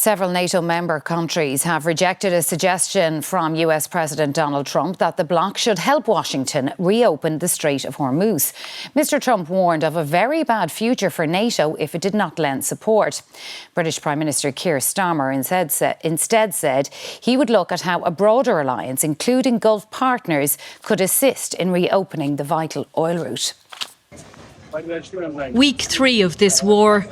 Several NATO member countries have rejected a suggestion from US President Donald Trump that the bloc should help Washington reopen the Strait of Hormuz. Mr. Trump warned of a very bad future for NATO if it did not lend support. British Prime Minister Keir Starmer instead said he would look at how a broader alliance, including Gulf partners, could assist in reopening the vital oil route. Week 3 of this war,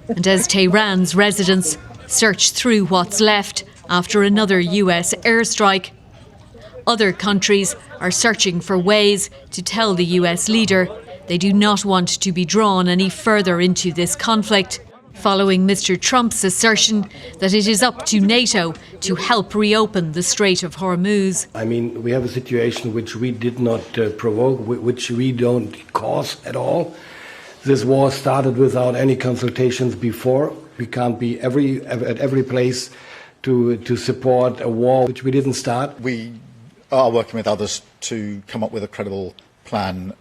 and as Tehran's residents search through what's left after another US airstrike, other countries are searching for ways to tell the US leader they do not want to be drawn any further into this conflict, following Mr. Trump's assertion that it is up to NATO to help reopen the Strait of Hormuz. I mean, we have a situation which we did not provoke, which we don't cause at all. This war started without any consultations before. We can't be at every place to support a war which we didn't start. We are working with others to come up with a credible plan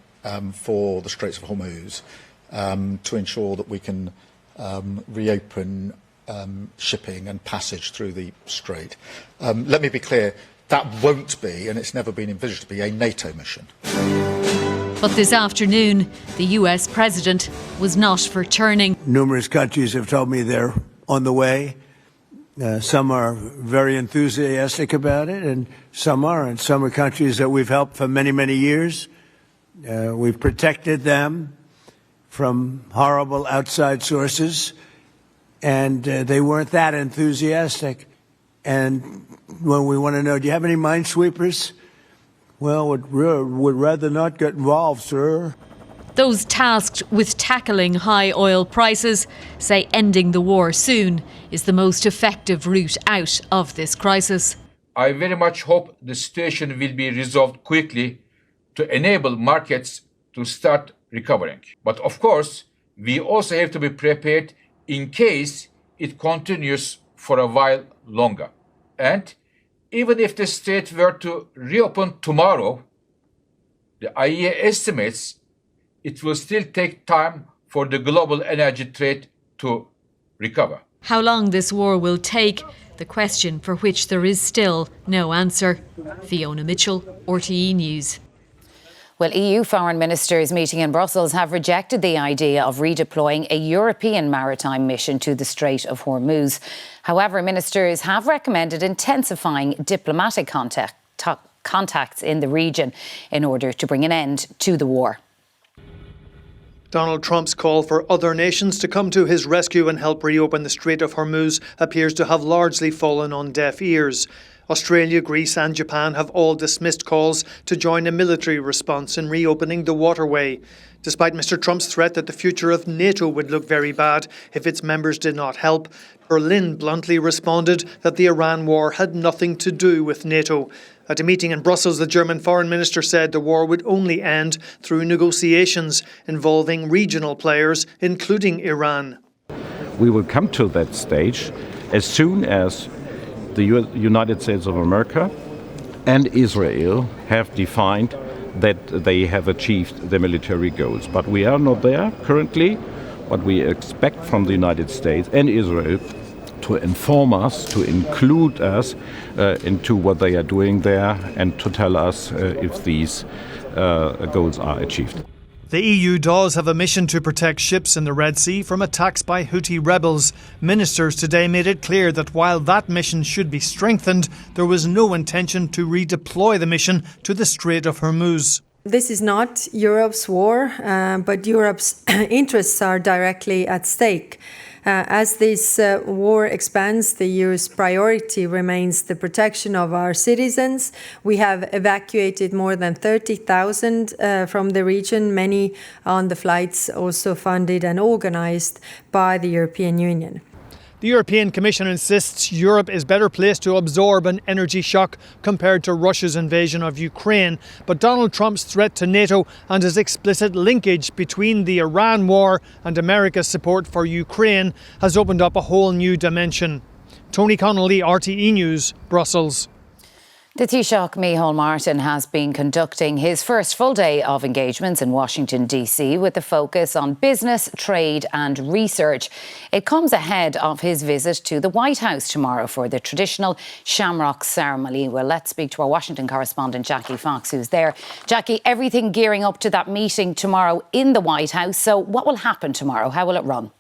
for the Straits of Hormuz to ensure that we can reopen shipping and passage through the strait. Let me be clear, that won't be, and it's never been envisaged to be, a NATO mission. But this afternoon, the US president was not for turning. Numerous countries have told me they're on the way. Some are very enthusiastic about it, and some aren't. Some are countries that we've helped for many, many years. We've protected them from horrible outside sources, and they weren't that enthusiastic. And when we want to know, do you have any minesweepers? Well, would rather not get involved, sir. Those tasked with tackling high oil prices say ending the war soon is the most effective route out of this crisis. I very much hope the situation will be resolved quickly to enable markets to start recovering. But of course, we also have to be prepared in case it continues for a while longer. And even if the strait were to reopen tomorrow, the IEA estimates it will still take time for the global energy trade to recover. How long this war will take, the question for which there is still no answer. Fiona Mitchell, RTE News. Well, EU foreign ministers meeting in Brussels have rejected the idea of redeploying a European maritime mission to the Strait of Hormuz. However, ministers have recommended intensifying diplomatic contacts in the region in order to bring an end to the war. Donald Trump's call for other nations to come to his rescue and help reopen the Strait of Hormuz appears to have largely fallen on deaf ears. Australia, Greece and Japan have all dismissed calls to join a military response in reopening the waterway. Despite Mr. Trump's threat that the future of NATO would look very bad if its members did not help, Berlin bluntly responded that the Iran war had nothing to do with NATO. At a meeting in Brussels, the German foreign minister said the war would only end through negotiations involving regional players, including Iran. We will come to that stage as soon as the United States of America and Israel have defined that they have achieved their military goals. But we are not there currently. But we expect from the United States and Israel to inform us, to include us into what they are doing there and to tell us if these goals are achieved. The EU does have a mission to protect ships in the Red Sea from attacks by Houthi rebels. Ministers today made it clear that while that mission should be strengthened, there was no intention to redeploy the mission to the Strait of Hormuz. This is not Europe's war, but Europe's interests are directly at stake. As this war expands, the EU's priority remains the protection of our citizens. We have evacuated more than 30,000 from the region, many on the flights also funded and organized by the European Union. The European Commission insists Europe is better placed to absorb an energy shock compared to Russia's invasion of Ukraine. But Donald Trump's threat to NATO and his explicit linkage between the Iran war and America's support for Ukraine has opened up a whole new dimension. Tony Connolly, RTE News, Brussels. The Taoiseach Micheál Martin has been conducting his first full day of engagements in Washington, D.C. with a focus on business, trade and research. It comes ahead of his visit to the White House tomorrow for the traditional shamrock ceremony. Well, let's speak to our Washington correspondent, Jackie Fox, who's there. Jackie, everything gearing up to that meeting tomorrow in the White House. So what will happen tomorrow? How will it run?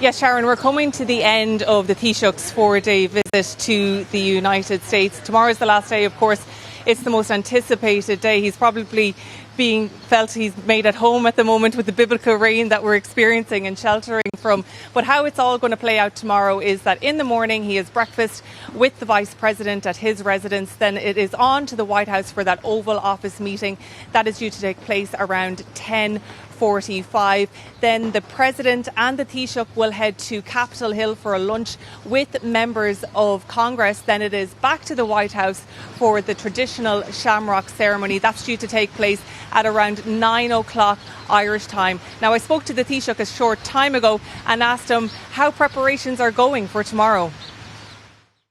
Yes, Sharon, we're coming to the end of the Taoiseach's 4-day visit to the United States. Tomorrow's the last day, of course. It's the most anticipated day. He's probably being felt he's made at home at the moment with the biblical rain that we're experiencing and sheltering from. But how it's all going to play out tomorrow is that in the morning he has breakfast with the Vice President at his residence. Then it is on to the White House for that Oval Office meeting. That is due to take place around 10:45. Then the President and the Taoiseach will head to Capitol Hill for a lunch with members of Congress. Then it is back to the White House for the traditional shamrock ceremony. That's due to take place at around 9 o'clock Irish time. Now, I spoke to the Taoiseach a short time ago and asked him how preparations are going for tomorrow.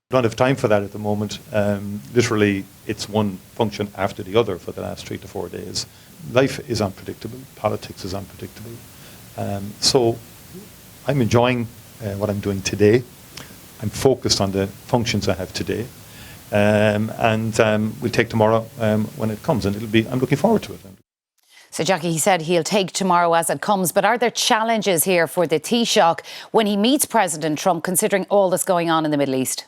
We don't have time for that at the moment. Literally, it's one function after the other for the last 3 to 4 days. Life is unpredictable. Politics is unpredictable. So I'm enjoying what I'm doing today. I'm focused on the functions I have today. And we'll take tomorrow when it comes. And I'm looking forward to it. So, Jackie, he said he'll take tomorrow as it comes. But are there challenges here for the Taoiseach when he meets President Trump, considering all that's going on in the Middle East?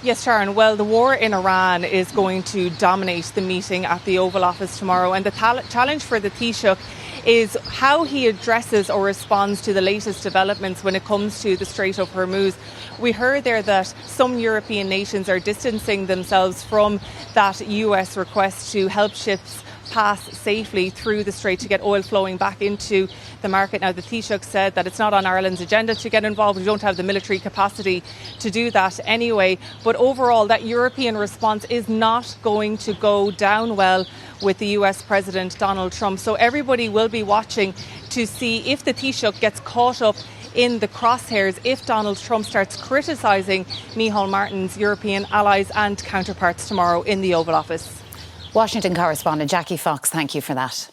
Yes, Sharon. Well, the war in Iran is going to dominate the meeting at the Oval Office tomorrow. And the challenge for the Taoiseach is how he addresses or responds to the latest developments when it comes to the Strait of Hormuz. We heard there that some European nations are distancing themselves from that US request to help ships pass safely through the strait to get oil flowing back into the market. Now, the Taoiseach said that it's not on Ireland's agenda to get involved. We don't have the military capacity to do that anyway. But overall, that European response is not going to go down well with the US President Donald Trump. So everybody will be watching to see if the Taoiseach gets caught up in the crosshairs if Donald Trump starts criticising Micheál Martin's European allies and counterparts tomorrow in the Oval Office. Washington correspondent Jackie Fox, thank you for that.